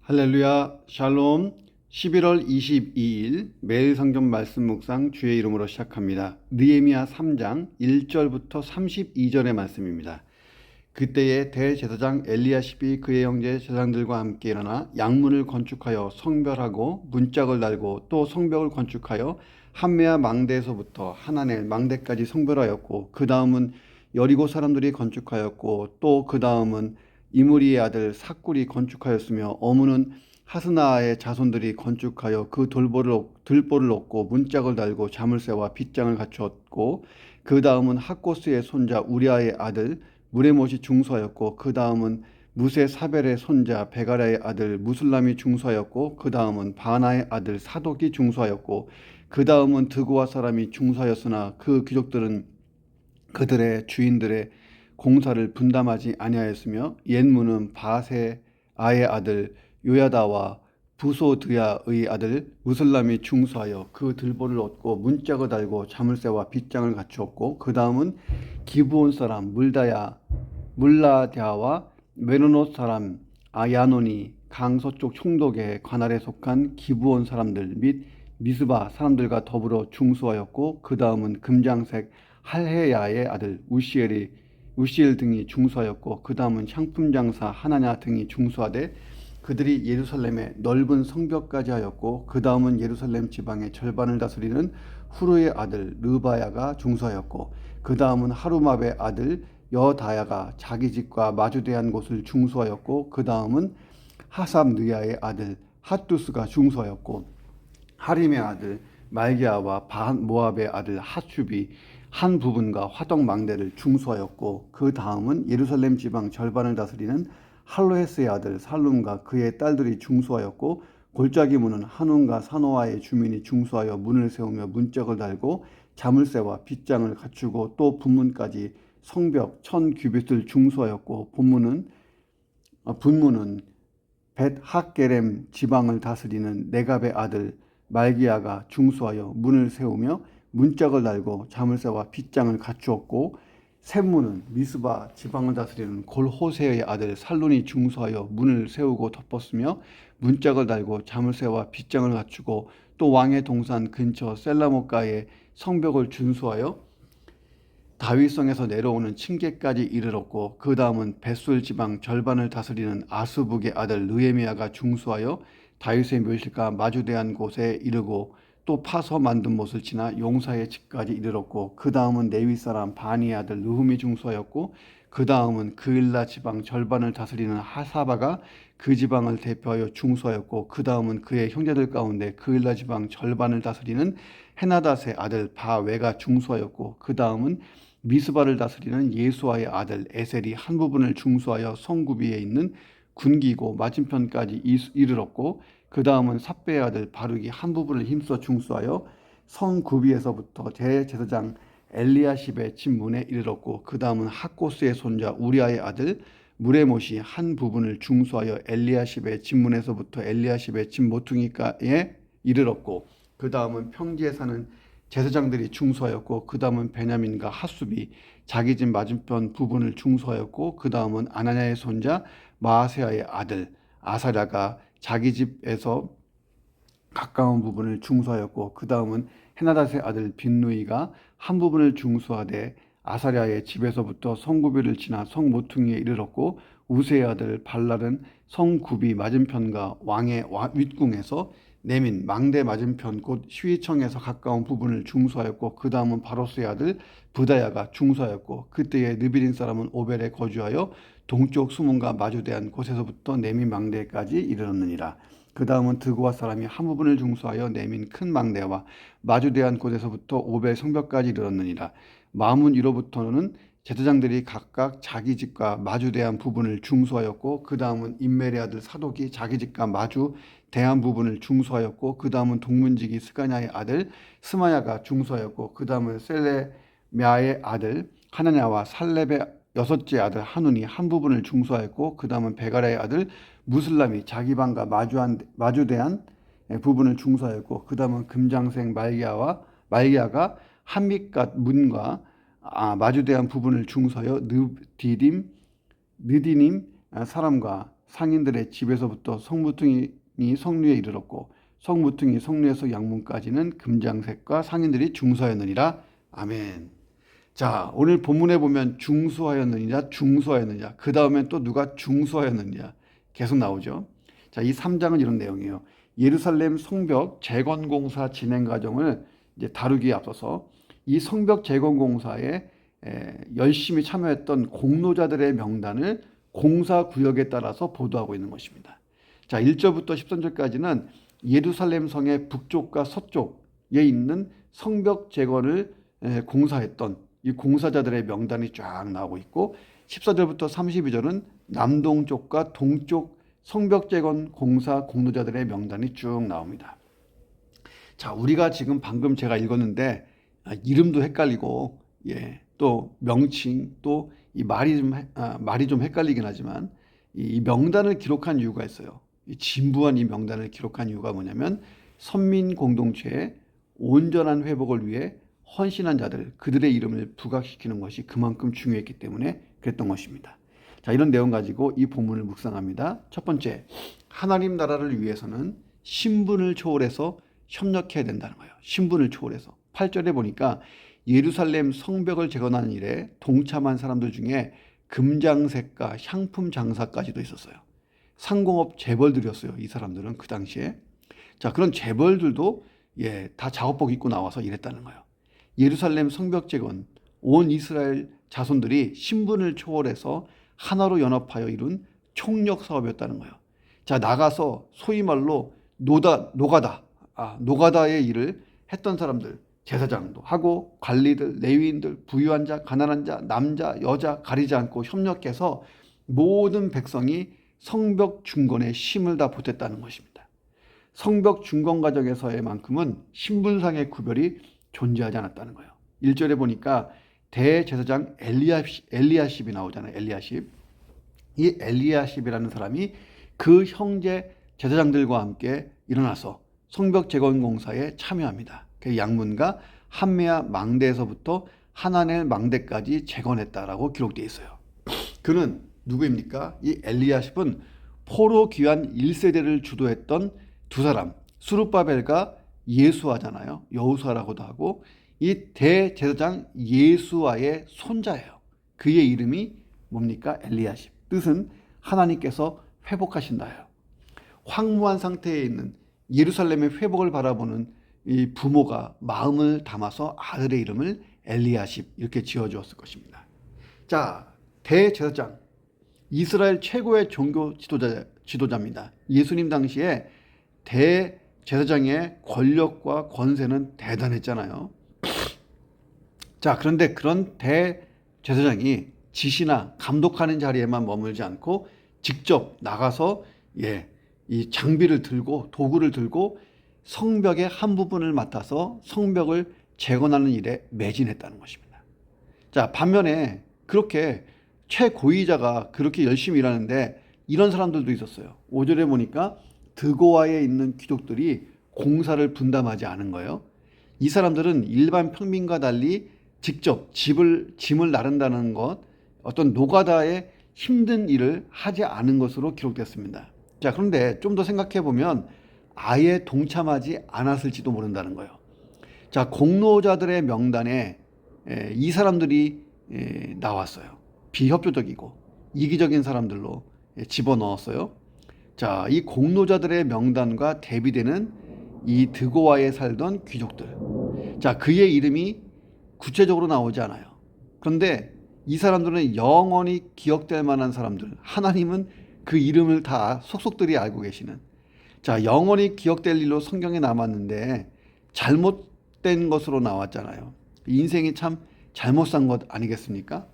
할렐루야, 샬롬. 11월 22일 매일 성경 말씀 묵상 주의 이름으로 시작합니다. 느헤미야 3장 1절부터 32절의 말씀입니다. 그때에 대제사장 엘리야십이 그의 형제 제사장들과 함께 일어나 양문을 건축하여 성별하고 문짝을 달고 또 성벽을 건축하여 함메아 망대에서부터 하나넬 망대까지 성별하였고 그 다음은 여리고 사람들이 건축하였고 또 그 다음은 이므리의 아들 삭굴이 건축하였으며 어무는 하스나의 자손들이 건축하여 그 들보를 얻고 문짝을 달고 자물쇠와 빗장을 갖추었고 그 다음은 학고스의 손자 우리아의 아들 무레못이 중수하였고 그 다음은 무세 사벨의 손자 베가랴의 아들 무술람이 중수하였고 그 다음은 바나의 아들 사독이 중수하였고 그 다음은 드고아 사람이 중수하였으나 그 귀족들은 그들의 주인들의 공사를 분담하지 아니하였으며 옛문은 바세아의 아들 요야다와 부소드야의 아들 무슬람이 중수하여 그 들보를 얻고 문짝을 달고 자물쇠와 빗장을 갖추었고 그 다음은 기브온 사람 물라랴와 메로노 사람 아야논이 강서쪽 총독의 관할에 속한 기브온 사람들 및 미스바 사람들과 더불어 중수하였고 그 다음은 금장색 할헤야의 아들 우시엘 등이 중수하였고 그 다음은 향품장사 하나냐 등이 중수하되 그들이 예루살렘의 넓은 성벽까지 하였고 그 다음은 예루살렘 지방의 절반을 다스리는 후르의 아들 르바야가 중수하였고 그 다음은 하루마베의 아들 여다야가 자기 집과 마주대한 곳을 중수하였고 그 다음은 하삽느야의 아들 핫두스가 중수하였고 하림의 아들 말기야와 모압의 아들 핫슈비 한 부분과 화덕 망대를 중수하였고 그 다음은 예루살렘 지방 절반을 다스리는 할로헤스의 아들 살룸과 그의 딸들이 중수하였고 골짜기 문은 한운과 산호아의 주민이 중수하여 문을 세우며 문짝을 달고 자물쇠와 빗장을 갖추고 또 분문까지 성벽 1000규빗을 중수하였고 분문은 벳학게렘 지방을 다스리는 네갑의 아들 말기야가 중수하여 문을 세우며 문짝을 달고 자물쇠와 빗장을 갖추었고 샘문은 미스바 지방을 다스리는 골호세의 아들 살론이 중수하여 문을 세우고 덮었으며 문짝을 달고 자물쇠와 빗장을 갖추고 또 왕의 동산 근처 셀라모가의 성벽을 준수하여 다윗성에서 내려오는 층계까지 이르렀고 그 다음은 벳술 지방 절반을 다스리는 아스북의 아들 느헤미야가 중수하여 다윗의 묘실과 마주대한 곳에 이르고 또 파서 만든 못을 지나 용사의 집까지 이르렀고 그 다음은 네위 사람 바니의 아들 느훔이 중수하였고 그 다음은 그일라 지방 절반을 다스리는 하사바가 그 지방을 대표하여 중수하였고 그 다음은 그의 형제들 가운데 그일라 지방 절반을 다스리는 헤나닷의 아들 바웨가 중수하였고 그 다음은 미스바를 다스리는 예수아의 아들 에셀이 한 부분을 중수하여 성구비에 있는 군기고 맞은편까지 이르렀고 그 다음은 삽배의 아들 바룩이 한 부분을 힘써 중수하여 성구비에서부터 대제사장 엘리야십의 집문에 이르렀고 그 다음은 학고스의 손자 우리아의 아들 무레못이 한 부분을 중수하여 엘리야십의 집문에서부터 엘리야십의 집 모퉁이가에 이르렀고 그 다음은 평지에 사는 제사장들이 중수하였고 그 다음은 베냐민과 핫숲이 자기 집 맞은편 부분을 중수하였고 그 다음은 아나냐의 손자 마아세아의 아들 아사랴가 자기 집에서 가까운 부분을 중수하였고 그 다음은 헤나닷의 아들 빈누이가 한 부분을 중수하되 아사랴의 집에서부터 성구비를 지나 성모퉁이에 이르렀고 우세의 아들 발랄은 성구비 맞은편과 왕의 윗궁에서 내민 망대 맞은편 곧 시위청에서 가까운 부분을 중수하였고 그 다음은 바로스의 아들 부다야가 중수하였고 그때의 느비린 사람은 오벨에 거주하여 동쪽 수문과 마주대한 곳에서부터 내민 망대까지 이르렀느니라. 그 다음은 드고아 사람이 한 부분을 중수하여 내민 큰 망대와 마주대한 곳에서부터 오벨 성벽까지 이르렀느니라. 마문 위로부터는 제사장들이 각각 자기 집과 마주대한 부분을 중수하였고 그 다음은 임멜의 아들 사독이 자기 집과 마주대한 부분을 중수하였고 그 다음은 동문지기 스가냐의 아들 스마야가 중수하였고 그 다음은 셀레미아의 아들 하나냐와 살렙의 여섯째 아들 한운이 한 부분을 중수하였고 그 다음은 베가랴의 아들 무슬람이 자기 방과 마주대한 부분을 중수하였고 그 다음은 금장색 말기야가 한밑갓 문과 마주대한 부분을 중수하여 느디님 사람과 상인들의 집에서부터 성무퉁이 성류에 이르렀고 성무퉁이 성류에서 양문까지는 금장색과 상인들이 중수하였느니라. 아멘. 자, 오늘 본문에 보면 중수하였느니라, 중수하였느니라. 그 다음엔 또 누가 중수하였느니라 계속 나오죠. 자, 이 3장은 이런 내용이에요. 예루살렘 성벽 재건공사 진행 과정을 이제 다루기에 앞서서 이 성벽 재건공사에 열심히 참여했던 공로자들의 명단을 공사 구역에 따라서 보도하고 있는 것입니다. 자, 1절부터 13절까지는 예루살렘 성의 북쪽과 서쪽에 있는 성벽 재건을 공사했던 이 공사자들의 명단이 쫙 나오고 있고 14절부터 32절은 남동쪽과 동쪽 성벽 재건 공사 공로자들의 명단이 쭉 나옵니다. 자, 우리가 지금 방금 제가 읽었는데 이름도 헷갈리고 또 명칭 또 이 말이 좀 헷갈리긴 하지만 이 명단을 기록한 이유가 있어요. 이 진부한 이 명단을 기록한 이유가 뭐냐면 선민 공동체의 온전한 회복을 위해 헌신한 자들, 그들의 이름을 부각시키는 것이 그만큼 중요했기 때문에 그랬던 것입니다. 자, 이런 내용 가지고 이 본문을 묵상합니다. 첫 번째, 하나님 나라를 위해서는 신분을 초월해서 협력해야 된다는 거예요. 신분을 초월해서. 8절에 보니까 예루살렘 성벽을 재건하는 일에 동참한 사람들 중에 금장색과 향품 장사까지도 있었어요. 상공업 재벌들이었어요. 이 사람들은 그 당시에. 자, 그런 재벌들도 다 작업복 입고 나와서 일했다는 거예요. 예루살렘 성벽 재건, 온 이스라엘 자손들이 신분을 초월해서 하나로 연합하여 이룬 총력 사업이었다는 거예요. 자, 나가서 소위 말로 노가다의 일을 했던 사람들, 제사장도 하고 관리들, 레위인들, 부유한 자, 가난한 자, 남자, 여자 가리지 않고 협력해서 모든 백성이 성벽 중건에 힘을 다 보탰다는 것입니다. 성벽 중건 과정에서의 만큼은 신분상의 구별이 존재하지 않았다는 거예요. 1절에 보니까 대제사장 엘리야십이 나오잖아요. 엘리야십. 이 엘리야십이라는 사람이 그 형제 제사장들과 함께 일어나서 성벽 재건 공사에 참여합니다. 그 양문과 한메아 망대에서부터 하나넬 망대까지 재건했다라고 기록되어 있어요. 그는 누구입니까? 이 엘리야십은 포로 귀환 1세대를 주도했던 두 사람, 수룹바벨과 예수아잖아요. 여호수아라고도 하고 이 대제사장 예수아의 손자예요. 그의 이름이 뭡니까? 엘리야십. 뜻은 하나님께서 회복하신다예요. 황무한 상태에 있는 예루살렘의 회복을 바라보는 이 부모가 마음을 담아서 아들의 이름을 엘리야십 이렇게 지어주었을 것입니다. 자, 대제사장, 이스라엘 최고의 종교 지도자입니다. 예수님 당시에 대제사장의 권력과 권세는 대단했잖아요. 자, 그런데 그런 대제사장이 지시나 감독하는 자리에만 머물지 않고 직접 나가서 이 장비를 들고 도구를 들고 성벽의 한 부분을 맡아서 성벽을 재건하는 일에 매진했다는 것입니다. 자, 반면에 그렇게 최고위자가 그렇게 열심히 일하는데 이런 사람들도 있었어요. 5절에 보니까 드고아에 있는 귀족들이 공사를 분담하지 않은 거예요. 이 사람들은 일반 평민과 달리 직접 짐을 나른다는 것, 어떤 노가다의 힘든 일을 하지 않은 것으로 기록됐습니다. 자, 그런데 좀 더 생각해 보면 아예 동참하지 않았을지도 모른다는 거예요. 자, 공로자들의 명단에 이 사람들이 나왔어요. 비협조적이고 이기적인 사람들로 집어넣었어요. 자, 이 공로자들의 명단과 대비되는 이 드고아에 살던 귀족들. 자, 그의 이름이 구체적으로 나오지 않아요. 그런데 이 사람들은 영원히 기억될 만한 사람들. 하나님은 그 이름을 다 속속들이 알고 계시는. 자, 영원히 기억될 일로 성경에 남았는데 잘못된 것으로 나왔잖아요. 인생이 참 잘못 산 것 아니겠습니까?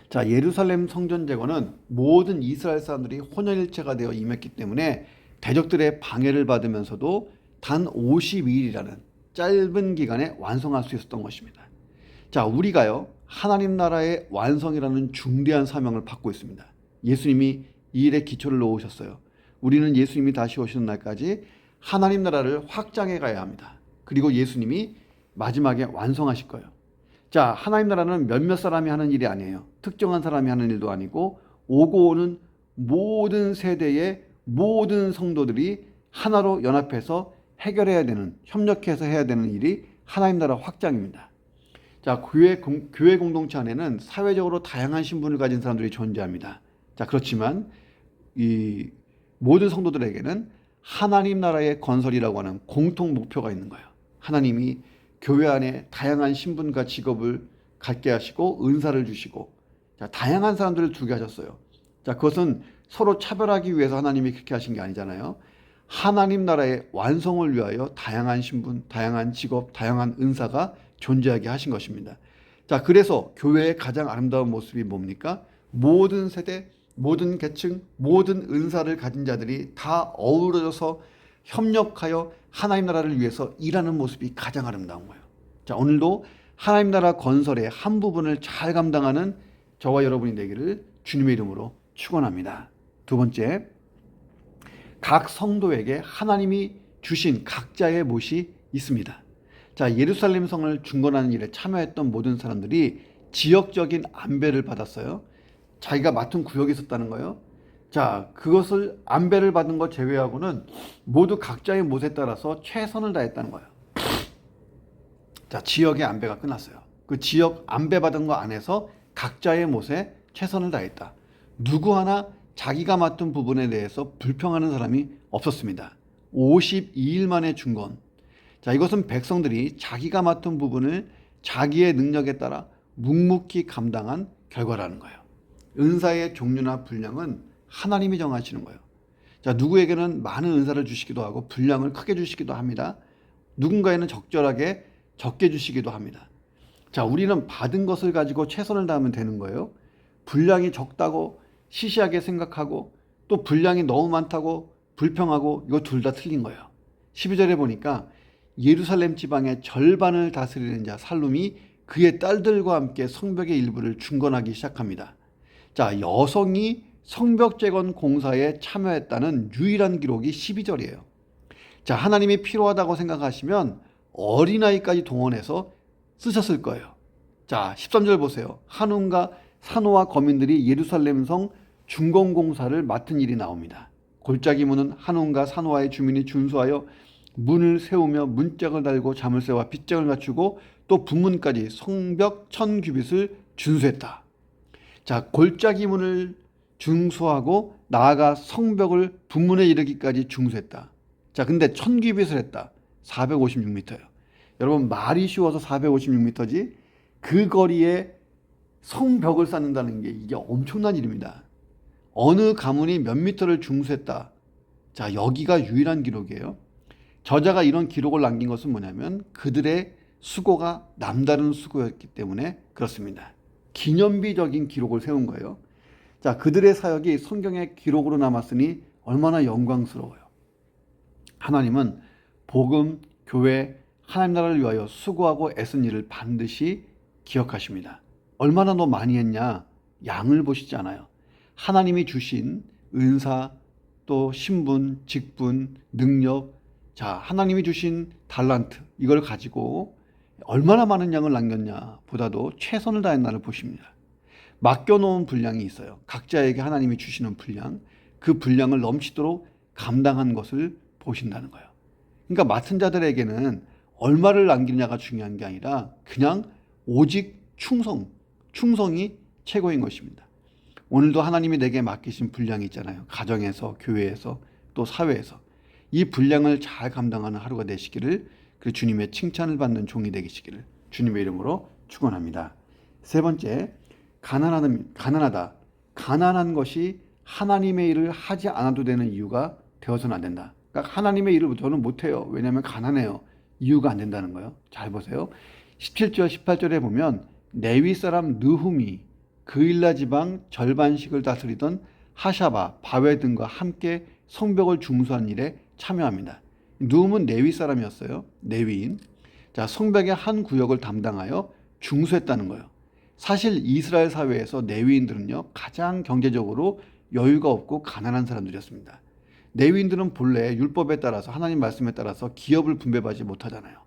자, 예루살렘 성전 재건은 모든 이스라엘 사람들이 혼연일체가 되어 임했기 때문에 대적들의 방해를 받으면서도 단 52일이라는 짧은 기간에 완성할 수 있었던 것입니다. 자, 우리가요, 하나님 나라의 완성이라는 중대한 사명을 받고 있습니다. 예수님이 이 일에 기초를 놓으셨어요. 우리는 예수님이 다시 오시는 날까지 하나님 나라를 확장해 가야 합니다. 그리고 예수님이 마지막에 완성하실 거예요. 자, 하나님 나라는 몇몇 사람이 하는 일이 아니에요. 특정한 사람이 하는 일도 아니고 오고 오는 모든 세대의 모든 성도들이 하나로 연합해서 해결해야 되는, 협력해서 해야 되는 일이 하나님 나라 확장입니다. 자, 교회 공동체 안에는 사회적으로 다양한 신분을 가진 사람들이 존재합니다. 자, 그렇지만 이 모든 성도들에게는 하나님 나라의 건설이라고 하는 공통 목표가 있는 거예요. 하나님이 교회 안에 다양한 신분과 직업을 갖게 하시고 은사를 주시고, 자, 다양한 사람들을 두게 하셨어요. 자, 그것은 서로 차별하기 위해서 하나님이 그렇게 하신 게 아니잖아요. 하나님 나라의 완성을 위하여 다양한 신분, 다양한 직업, 다양한 은사가 존재하게 하신 것입니다. 자, 그래서 교회의 가장 아름다운 모습이 뭡니까? 모든 세대, 모든 계층, 모든 은사를 가진 자들이 다 어우러져서 협력하여 하나님 나라를 위해서 일하는 모습이 가장 아름다운 거예요. 자, 오늘도 하나님 나라 건설의 한 부분을 잘 감당하는 저와 여러분이 되기를 주님의 이름으로 축원합니다. 두 번째, 각 성도에게 하나님이 주신 각자의 몫이 있습니다. 자, 예루살렘 성을 중건하는 일에 참여했던 모든 사람들이 지역적인 안배를 받았어요. 자기가 맡은 구역이 있었다는 거예요. 자, 그것을 안배를 받은 것 제외하고는 모두 각자의 몫에 따라서 최선을 다했다는 거예요. 자, 지역의 안배가 끝났어요. 그 지역 안배받은 거 안에서 각자의 몫에 최선을 다했다. 누구 하나 자기가 맡은 부분에 대해서 불평하는 사람이 없었습니다. 52일 만에 중건. 자, 이것은 백성들이 자기가 맡은 부분을 자기의 능력에 따라 묵묵히 감당한 결과라는 거예요. 은사의 종류나 분량은 하나님이 정하시는 거예요. 자, 누구에게는 많은 은사를 주시기도 하고 분량을 크게 주시기도 합니다. 누군가에는 적절하게 적게 주시기도 합니다. 자, 우리는 받은 것을 가지고 최선을 다하면 되는 거예요. 분량이 적다고 시시하게 생각하고 또 분량이 너무 많다고 불평하고, 이거 둘 다 틀린 거예요. 12절에 보니까 예루살렘 지방의 절반을 다스리는 자 살룸이 그의 딸들과 함께 성벽의 일부를 중건하기 시작합니다. 자, 여성이 성벽 재건 공사에 참여했다는 유일한 기록이 12절이에요. 자, 하나님이 필요하다고 생각하시면 어린아이까지 동원해서 쓰셨을 거예요. 자, 13절 보세요. 한움과 산호와 거민들이 예루살렘 성 중건 공사를 맡은 일이 나옵니다. 골짜기 문은 한움과 산호와의 주민이 준수하여 문을 세우며 문짝을 달고 자물쇠와 빗장을 갖추고 또 분문까지 성벽 1000규빗을 준수했다. 자, 골짜기 문을 중수하고 나아가 성벽을 분문에 이르기까지 중수했다. 자, 근데 1000규빗을 했다. 456m예요. 여러분, 말이 쉬워서 456m지 그 거리에 성벽을 쌓는다는 게 이게 엄청난 일입니다. 어느 가문이 몇 미터를 중수했다. 자, 여기가 유일한 기록이에요. 저자가 이런 기록을 남긴 것은 뭐냐면 그들의 수고가 남다른 수고였기 때문에 그렇습니다. 기념비적인 기록을 세운 거예요. 자, 그들의 사역이 성경의 기록으로 남았으니 얼마나 영광스러워요. 하나님은 복음, 교회, 하나님 나라를 위하여 수고하고 애쓴 일을 반드시 기억하십니다. 얼마나 너 많이 했냐? 양을 보시지 않아요. 하나님이 주신 은사, 또 신분, 직분, 능력, 자, 하나님이 주신 달란트, 이걸 가지고 얼마나 많은 양을 남겼냐 보다도 최선을 다했나를 보십니다. 맡겨놓은 분량이 있어요. 각자에게 하나님이 주시는 분량, 그 분량을 넘치도록 감당한 것을 보신다는 거예요. 그러니까 맡은 자들에게는 얼마를 남기느냐가 중요한 게 아니라 그냥 오직 충성이 최고인 것입니다. 오늘도 하나님이 내게 맡기신 분량이 있잖아요. 가정에서, 교회에서, 또 사회에서. 이 분량을 잘 감당하는 하루가 되시기를, 그 주님의 칭찬을 받는 종이 되시기를 주님의 이름으로 축원합니다. 세 번째, 가난하다. 가난한 것이 하나님의 일을 하지 않아도 되는 이유가 되어서는 안 된다. 그러니까 하나님의 일을 저는 못해요. 왜냐하면 가난해요. 이유가 안 된다는 거예요. 잘 보세요. 17절 18절에 보면 레위 사람 느훔이 그일라 지방 절반씩을 다스리던 하샤바, 바웨 등과 함께 성벽을 중수한 일에 참여합니다. 느훔은 레위 사람이었어요. 레위인. 자, 성벽의 한 구역을 담당하여 중수했다는 거예요. 사실 이스라엘 사회에서 레위인들은요, 가장 경제적으로 여유가 없고 가난한 사람들이었습니다. 레위인들은 본래 율법에 따라서, 하나님 말씀에 따라서 기업을 분배받지 못하잖아요.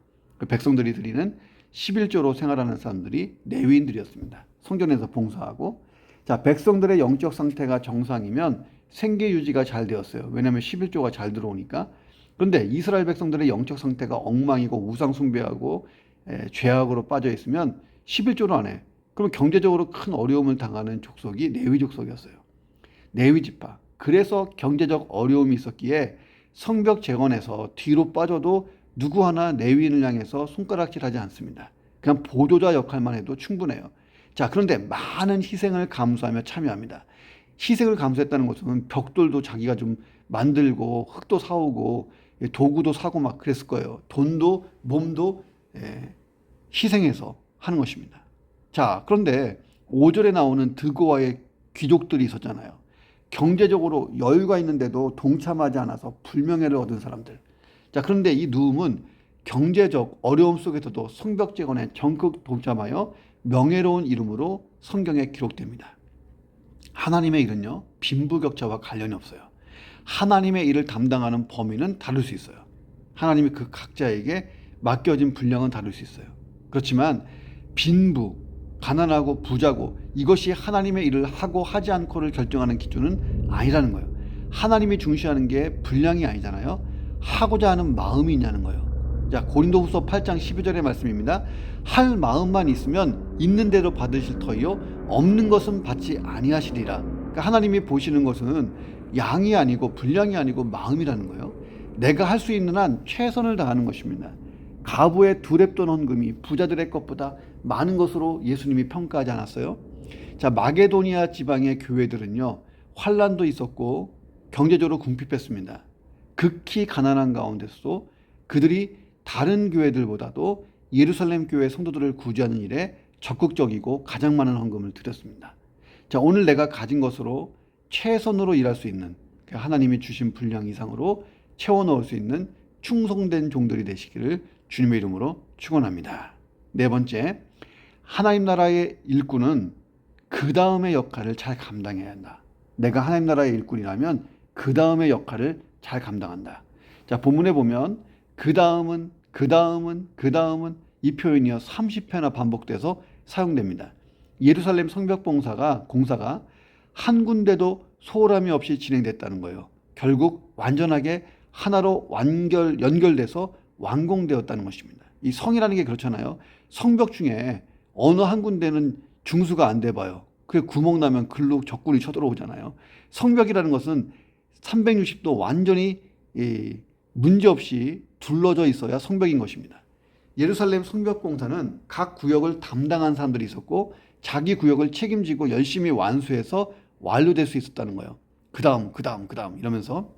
백성들이 드리는 11조로 생활하는 사람들이 레위인들이었습니다. 성전에서 봉사하고. 자, 백성들의 영적 상태가 정상이면 생계 유지가 잘 되었어요. 왜냐하면 11조가 잘 들어오니까. 그런데 이스라엘 백성들의 영적 상태가 엉망이고 우상 숭배하고 죄악으로 빠져 있으면 11조를 안 해. 그럼 경제적으로 큰 어려움을 당하는 족속이 레위 족속이었어요. 레위 지파. 그래서 경제적 어려움이 있었기에 성벽 재건에서 뒤로 빠져도 누구 하나 레위인을 향해서 손가락질하지 않습니다. 그냥 보조자 역할만 해도 충분해요. 자, 그런데 많은 희생을 감수하며 참여합니다. 희생을 감수했다는 것은 벽돌도 자기가 좀 만들고 흙도 사오고 도구도 사고 막 그랬을 거예요. 돈도 몸도 희생해서 하는 것입니다. 자, 그런데 5절에 나오는 드고와의 귀족들이 있었잖아요. 경제적으로 여유가 있는데도 동참하지 않아서 불명예를 얻은 사람들. 자, 그런데 이 누움은 경제적 어려움 속에서도 성벽 재건에 적극 동참하여 명예로운 이름으로 성경에 기록됩니다. 하나님의 일은요, 빈부격차와 관련이 없어요. 하나님의 일을 담당하는 범위는 다를 수 있어요. 하나님이 그 각자에게 맡겨진 분량은 다를 수 있어요. 그렇지만 빈부, 가난하고 부자고 이것이 하나님의 일을 하고 하지 않고를 결정하는 기준은 아니라는 거예요. 하나님이 중시하는 게 분량이 아니잖아요. 하고자 하는 마음이 있냐는 거예요. 자, 고린도후서 8장 12절의 말씀입니다. 할 마음만 있으면 있는 대로 받으실 터이요 없는 것은 받지 아니하시리라. 그러니까 하나님이 보시는 것은 양이 아니고 분량이 아니고 마음이라는 거예요. 내가 할 수 있는 한 최선을 다하는 것입니다. 가부의 두 렙돈 헌금이 부자들의 것보다 많은 것으로 예수님이 평가하지 않았어요? 자, 마게도니아 지방의 교회들은요, 환란도 있었고 경제적으로 궁핍했습니다. 극히 가난한 가운데서도 그들이 다른 교회들보다도 예루살렘 교회 성도들을 구제하는 일에 적극적이고 가장 많은 헌금을 드렸습니다. 자, 오늘 내가 가진 것으로 최선으로 일할 수 있는, 하나님이 주신 분량 이상으로 채워 넣을 수 있는 충성된 종들이 되시기를 주님의 이름으로 축원합니다. 네 번째, 하나님 나라의 일꾼은 그 다음의 역할을 잘 감당해야 한다. 내가 하나님 나라의 일꾼이라면 그 다음의 역할을 잘 감당한다. 자, 본문에 보면 그 다음은 이 표현이요 30회나 반복돼서 사용됩니다. 예루살렘 성벽 공사가 한 군데도 소홀함이 없이 진행됐다는 거예요. 결국 완전하게 하나로 연결돼서 완공되었다는 것입니다. 이 성이라는 게 그렇잖아요. 성벽 중에 어느 한 군데는 중수가 안 돼 봐요. 그게 구멍 나면 글로 적군이 쳐들어오잖아요. 성벽이라는 것은 360도 완전히 문제없이 둘러져 있어야 성벽인 것입니다. 예루살렘 성벽 공사는 각 구역을 담당한 사람들이 있었고 자기 구역을 책임지고 열심히 완수해서 완료될 수 있었다는 거예요. 그 다음 이러면서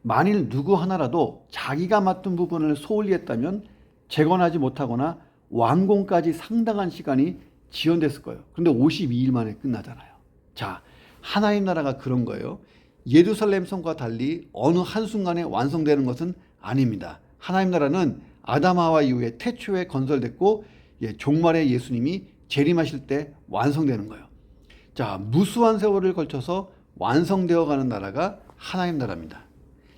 만일 누구 하나라도 자기가 맡은 부분을 소홀히 했다면 재건하지 못하거나 완공까지 상당한 시간이 지연됐을 거예요. 그런데 52일 만에 끝나잖아요. 자, 하나님 나라가 그런 거예요. 예루살렘 성과 달리 어느 한순간에 완성되는 것은 아닙니다. 하나님 나라는 아담 하와 이후에 태초에 건설됐고 종말에 예수님이 재림하실 때 완성되는 거예요. 자, 무수한 세월을 걸쳐서 완성되어 가는 나라가 하나님 나라입니다.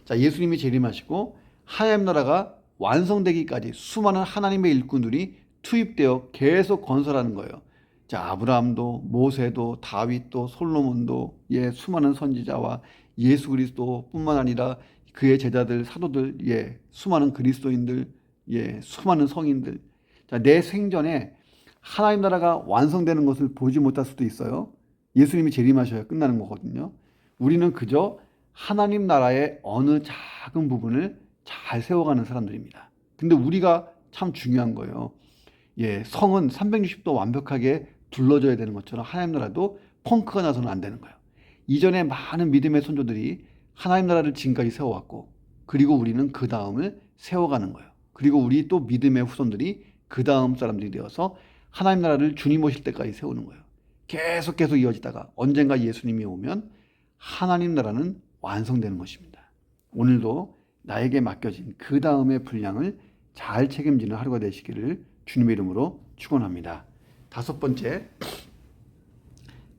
자, 예수님이 재림하시고 하나님 나라가 완성되기까지 수많은 하나님의 일꾼들이 투입되어 계속 건설하는 거예요. 자, 아브라함도 모세도 다윗도 솔로몬도 수많은 선지자와 예수 그리스도뿐만 아니라 그의 제자들 사도들 수많은 그리스도인들 수많은 성인들. 자, 내 생전에 하나님 나라가 완성되는 것을 보지 못할 수도 있어요. 예수님이 재림하셔야 끝나는 거거든요. 우리는 그저 하나님 나라의 어느 작은 부분을 잘 세워가는 사람들입니다. 근데 우리가 참 중요한 거예요. 성은 360도 완벽하게 둘러져야 되는 것처럼 하나님 나라도 펑크가 나서는 안 되는 거예요. 이전에 많은 믿음의 선조들이 하나님 나라를 지금까지 세워왔고, 그리고 우리는 그 다음을 세워가는 거예요. 그리고 우리 또 믿음의 후손들이 그 다음 사람들이 되어서 하나님 나라를 주님 오실 때까지 세우는 거예요. 계속 이어지다가 언젠가 예수님이 오면 하나님 나라는 완성되는 것입니다. 오늘도 나에게 맡겨진 그 다음의 분량을 잘 책임지는 하루가 되시기를 주님의 이름으로 축원합니다. 다섯 번째,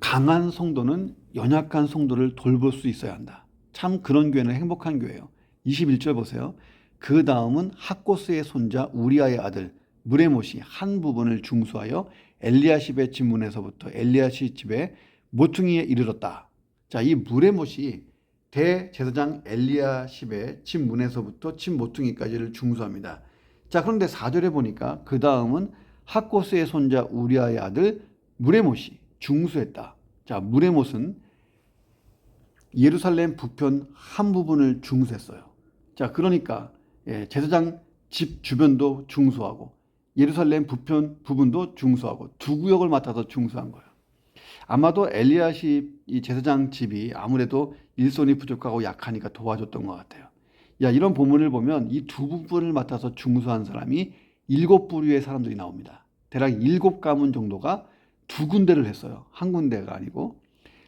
강한 성도는 연약한 성도를 돌볼 수 있어야 한다. 참 그런 교회는 행복한 교회예요. 21절 보세요. 그 다음은 학고스의 손자 우리아의 아들 무레못이 한 부분을 중수하여 엘리야십의 집문에서부터 엘리야십 집의 모퉁이에 이르렀다. 자, 이 무레못이 대제사장 엘리야십의 집 문에서부터 집 모퉁이까지를 중수합니다. 자, 그런데 4절에 보니까 그 다음은 학고스의 손자 우리아의 아들 무레못이 중수했다. 자, 무레못은 예루살렘 부편 한 부분을 중수했어요. 자, 그러니까 제사장 집 주변도 중수하고 예루살렘 부편 부분도 중수하고 두 구역을 맡아서 중수한 거예요. 아마도 엘리야십 이 제사장 집이 아무래도 일손이 부족하고 약하니까 도와줬던 것 같아요. 야, 이런 본문을 보면 이 두 부분을 맡아서 중수한 사람이 7부류의 사람들이 나옵니다. 대략 7가문 정도가 두 군데를 했어요. 한 군데가 아니고.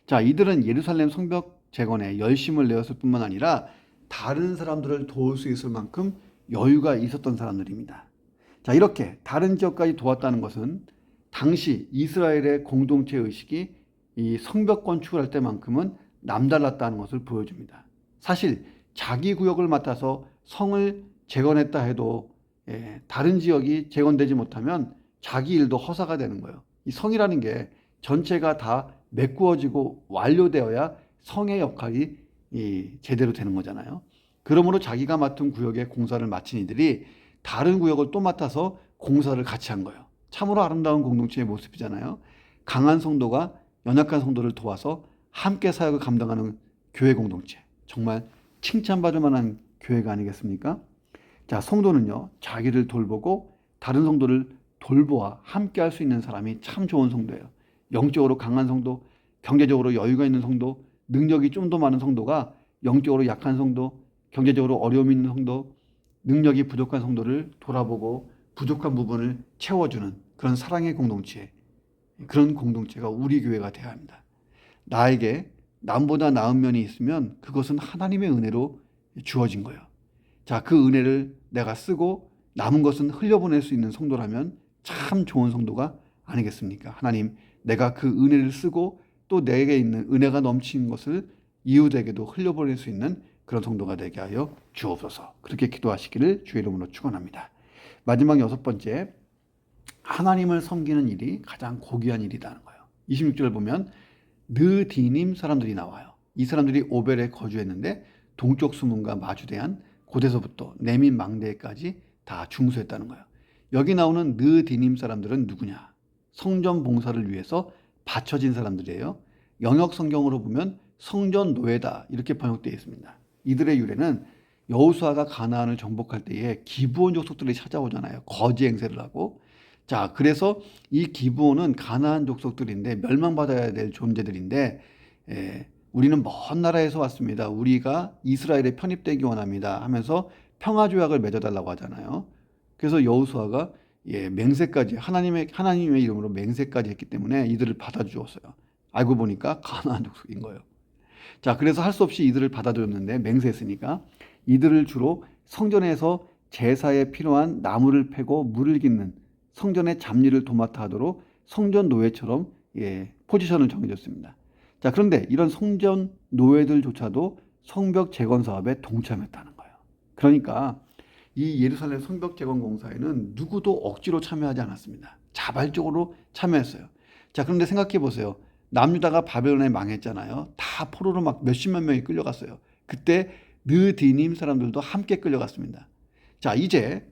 자, 이들은 예루살렘 성벽 재건에 열심을 내었을 뿐만 아니라 다른 사람들을 도울 수 있을 만큼 여유가 있었던 사람들입니다. 자, 이렇게 다른 지역까지 도왔다는 것은 당시 이스라엘의 공동체 의식이 이 성벽 건축을 할 때만큼은 남달랐다는 것을 보여줍니다. 사실 자기 구역을 맡아서 성을 재건했다 해도 다른 지역이 재건되지 못하면 자기 일도 허사가 되는 거예요. 이 성이라는 게 전체가 다 메꾸어지고 완료되어야 성의 역할이 제대로 되는 거잖아요. 그러므로 자기가 맡은 구역의 공사를 마친 이들이 다른 구역을 또 맡아서 공사를 같이 한 거예요. 참으로 아름다운 공동체의 모습이잖아요. 강한 성도가 연약한 성도를 도와서 함께 사역을 감당하는 교회 공동체. 정말 칭찬받을 만한 교회가 아니겠습니까? 자, 성도는요, 자기를 돌보고 다른 성도를 돌보아 함께 할 수 있는 사람이 참 좋은 성도예요. 영적으로 강한 성도, 경제적으로 여유가 있는 성도, 능력이 좀 더 많은 성도가 영적으로 약한 성도, 경제적으로 어려움이 있는 성도, 능력이 부족한 성도를 돌아보고 부족한 부분을 채워주는 그런 사랑의 공동체, 그런 공동체가 우리 교회가 되어야 합니다. 나에게 남보다 나은 면이 있으면 그것은 하나님의 은혜로 주어진 거예요. 자, 그 은혜를 내가 쓰고 남은 것은 흘려보낼 수 있는 성도라면 참 좋은 성도가 아니겠습니까? 하나님, 내가 그 은혜를 쓰고 또 내게 있는 은혜가 넘치는 것을 이웃에게도 흘려보낼 수 있는 그런 성도가 되게 하여 주옵소서. 그렇게 기도하시기를 주의 이름으로 축원합니다. 마지막 6번째, 하나님을 섬기는 일이 가장 고귀한 일이라는 거예요. 26절을 보면 느디님 사람들이 나와요. 이 사람들이 오벨에 거주했는데 동쪽 수문과 마주대한 곳에서부터 네민 망대까지 다 중수했다는 거예요. 여기 나오는 느디님 사람들은 누구냐? 성전 봉사를 위해서 바쳐진 사람들이에요. 영역 성경으로 보면 성전 노예다 이렇게 번역되어 있습니다. 이들의 유래는 여호수아가 가나안을 정복할 때에 기브온 족속들이 찾아오잖아요. 거지 행세를 하고. 자, 그래서 이 기브온은 가나안 족속들인데 멸망받아야 될 존재들인데 우리는 먼 나라에서 왔습니다. 우리가 이스라엘에 편입되기 원합니다 하면서 평화조약을 맺어달라고 하잖아요. 그래서 여호수아가 맹세까지 하나님의 이름으로 맹세까지 했기 때문에 이들을 받아주었어요. 알고 보니까 가나안 족속인 거예요. 자, 그래서 할 수 없이 이들을 받아들였는데 맹세했으니까 이들을 주로 성전에서 제사에 필요한 나무를 패고 물을 깃는 성전의 잡일을 도맡아 하도록 성전 노예처럼 포지션을 정해줬습니다. 자, 그런데 이런 성전 노예들조차도 성벽 재건 사업에 동참했다는 거예요. 그러니까 이 예루살렘 성벽 재건 공사에는 누구도 억지로 참여하지 않았습니다. 자발적으로 참여했어요. 자, 그런데 생각해 보세요. 남유다가 바벨론에 망했잖아요. 다 포로로 막 몇십만 명이 끌려갔어요. 그때 느디님 사람들도 함께 끌려갔습니다. 자, 이제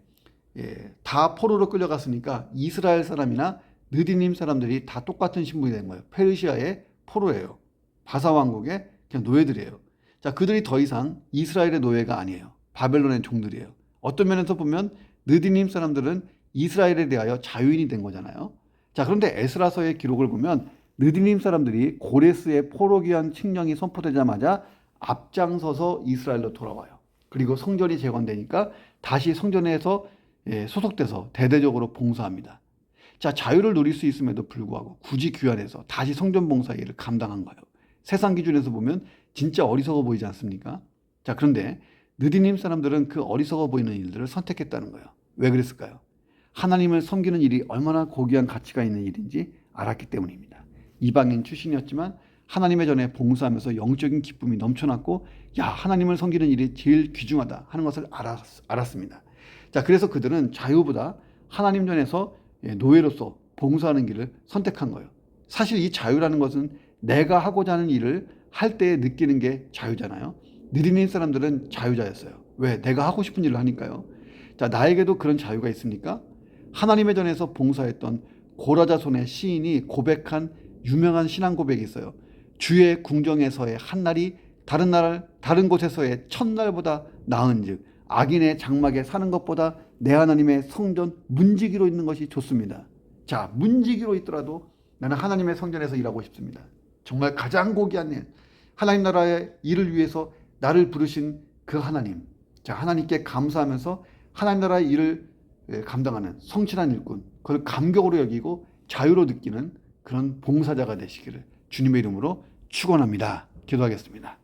다 포로로 끌려갔으니까 이스라엘 사람이나 느디님 사람들이 다 똑같은 신분이 된 거예요. 페르시아의 포로예요. 바사왕국의 그냥 노예들이에요. 자, 그들이 더 이상 이스라엘의 노예가 아니에요. 바벨론의 종들이에요. 어떤 면에서 보면 느디님 사람들은 이스라엘에 대하여 자유인이 된 거잖아요. 자, 그런데 에스라서의 기록을 보면 느디님 사람들이 고레스의 포로 귀환 칙령이 선포되자마자 앞장서서 이스라엘로 돌아와요. 그리고 성전이 재건되니까 다시 성전에서 소속돼서 대대적으로 봉사합니다. 자, 자유를 누릴 수 있음에도 불구하고 굳이 귀환해서 다시 성전 봉사 일을 감당한 거예요. 세상 기준에서 보면 진짜 어리석어 보이지 않습니까? 자, 그런데 느디님 사람들은 그 어리석어 보이는 일들을 선택했다는 거예요. 왜 그랬을까요? 하나님을 섬기는 일이 얼마나 고귀한 가치가 있는 일인지 알았기 때문입니다. 이방인 출신이었지만 하나님의 전에 봉사하면서 영적인 기쁨이 넘쳐났고, 야, 하나님을 섬기는 일이 제일 귀중하다 하는 것을 알았습니다. 자, 그래서 그들은 자유보다 하나님 전에서 노예로서 봉사하는 길을 선택한 거예요. 사실 이 자유라는 것은 내가 하고자 하는 일을 할 때 느끼는 게 자유잖아요. 느리는 사람들은 자유자였어요. 왜? 내가 하고 싶은 일을 하니까요. 자, 나에게도 그런 자유가 있습니까? 하나님의 전에서 봉사했던 고라자손의 시인이 고백한 유명한 신앙 고백이 있어요. 주의 궁정에서의 한날이 다른 곳에서의 첫날보다 나은즉 악인의 장막에 사는 것보다 내 하나님의 성전 문지기로 있는 것이 좋습니다. 자, 문지기로 있더라도 나는 하나님의 성전에서 일하고 싶습니다. 정말 가장 고귀한 일, 하나님 나라의 일을 위해서 나를 부르신 그 하나님. 자, 하나님께 감사하면서 하나님 나라의 일을 감당하는 성실한 일꾼, 그걸 감격으로 여기고 자유로 느끼는 그런 봉사자가 되시기를 주님의 이름으로 축원합니다. 기도하겠습니다.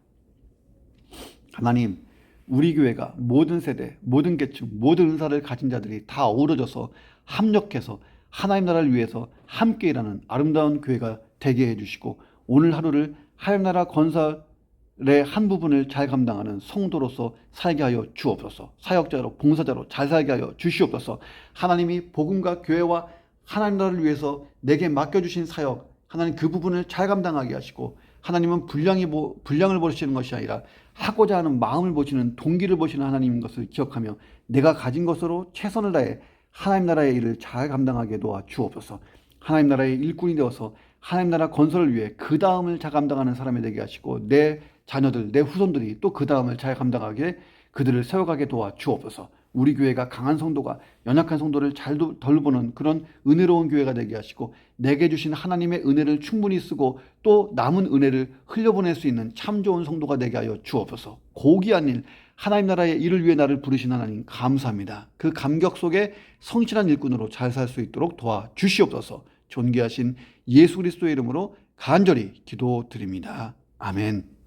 하나님, 우리 교회가 모든 세대, 모든 계층, 모든 은사를 가진 자들이 다 어우러져서 합력해서 하나님 나라를 위해서 함께 일하는 아름다운 교회가 되게 해주시고, 오늘 하루를 하나님 나라 건설의 한 부분을 잘 감당하는 성도로서 살게 하여 주옵소서. 사역자로, 봉사자로 잘 살게 하여 주시옵소서. 하나님이 복음과 교회와 하나님 나라를 위해서 내게 맡겨주신 사역, 하나님 그 부분을 잘 감당하게 하시고, 하나님은 분량을 보시는 것이 아니라 하고자 하는 마음을 보시는, 동기를 보시는 하나님인 것을 기억하며 내가 가진 것으로 최선을 다해 하나님 나라의 일을 잘 감당하게 도와 주옵소서. 하나님 나라의 일꾼이 되어서 하나님 나라 건설을 위해 그 다음을 잘 감당하는 사람이 되게 하시고, 내 자녀들, 내 후손들이 또 그 다음을 잘 감당하게 그들을 세워가게 도와 주옵소서. 우리 교회가 강한 성도가 연약한 성도를 잘 돌보는 그런 은혜로운 교회가 되게 하시고, 내게 주신 하나님의 은혜를 충분히 쓰고 또 남은 은혜를 흘려보낼 수 있는 참 좋은 성도가 되게 하여 주옵소서. 고귀한 일, 하나님 나라의 일을 위해 나를 부르신 하나님 감사합니다. 그 감격 속에 성실한 일꾼으로 잘 살 수 있도록 도와 주시옵소서. 존귀하신 예수 그리스도의 이름으로 간절히 기도드립니다. 아멘.